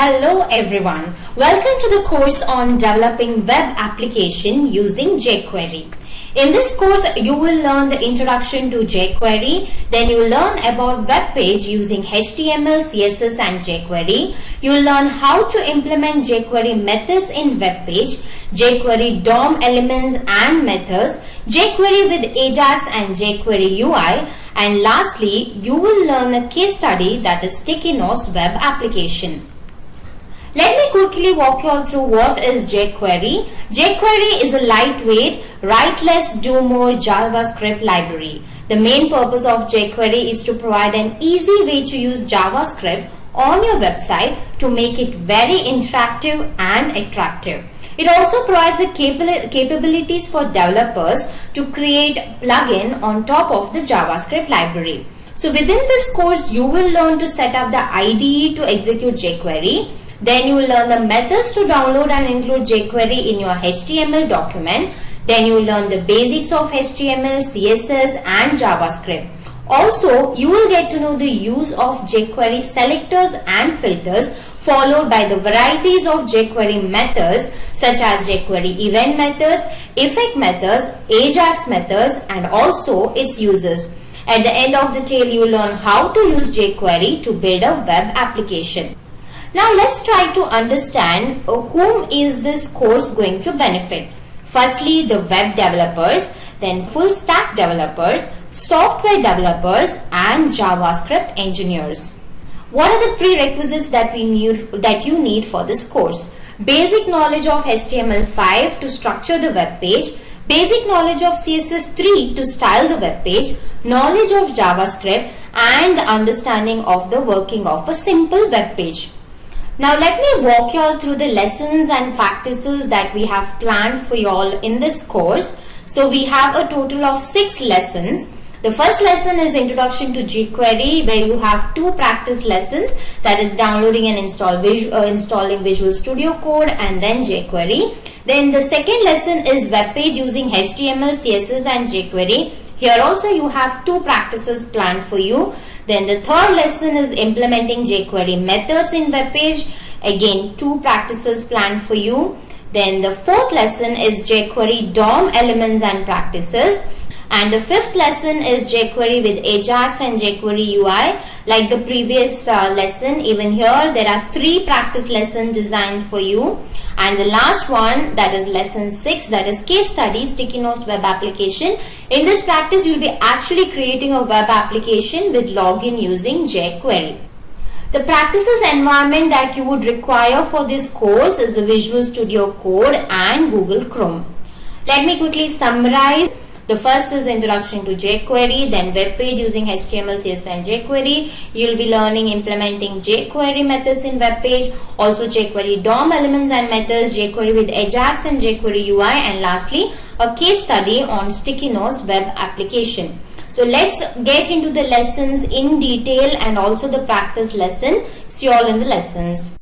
Hello everyone, welcome to the course on developing web application using jQuery. In this course, you will learn the introduction to jQuery, then you will learn about web page using HTML, CSS and jQuery. You will learn how to implement jQuery methods in web page, jQuery DOM elements and methods, jQuery with Ajax and jQuery UI, and lastly, you will learn a case study that is Sticky Notes web application. Let me quickly walk you all through what is jQuery. jQuery is a lightweight, write less, do more JavaScript library. The main purpose of jQuery is to provide an easy way to use JavaScript on your website to make it very interactive and attractive. It also provides the capabilities for developers to create plugin on top of the JavaScript library. So within this course, you will learn to set up the IDE to execute jQuery. Then you will learn the methods to download and include jQuery in your HTML document. Then you will learn the basics of HTML, CSS and JavaScript. Also, you will get to know the use of jQuery selectors and filters, followed by the varieties of jQuery methods such as jQuery event methods, effect methods, Ajax methods and also its uses. At the end of the tale, you will learn how to use jQuery to build a web application. Now let's try to understand whom is this course going to benefit. Firstly, the web developers, then full stack developers, software developers and JavaScript engineers. What are the prerequisites that you need for this course? Basic knowledge of HTML5 to structure the web page, basic knowledge of CSS3 to style the web page, knowledge of JavaScript and understanding of the working of a simple web page. Now let me walk you all through the lessons and practices that we have planned for you all in this course. So we have a total of 6 lessons. The first lesson is Introduction to jQuery, where you have 2 practice lessons, that is downloading and installing Visual Studio Code and then jQuery. Then the second lesson is web page using HTML, CSS and jQuery. Here also you have 2 practices planned for you. Then the third lesson is implementing jQuery methods in web page. Again, 2 practices planned for you. Then the fourth lesson is jQuery DOM elements and practices. And the fifth lesson is jQuery with Ajax and jQuery UI. Like the previous lesson, even here there are 3 practice lessons designed for you. And the last one, that is lesson 6, that is case study Sticky Notes web application. In this practice, you will be actually creating a web application with login using jQuery. The practices environment that you would require for this course is the Visual Studio Code and Google Chrome. Let me quickly summarize. The first is Introduction to jQuery, then web page using HTML, CSS and jQuery. You will be learning implementing jQuery methods in web page, also jQuery DOM elements and methods, jQuery with Ajax and jQuery UI, and lastly a case study on Sticky Notes web application. So let's get into the lessons in detail and also the practice lesson. See you all in the lessons.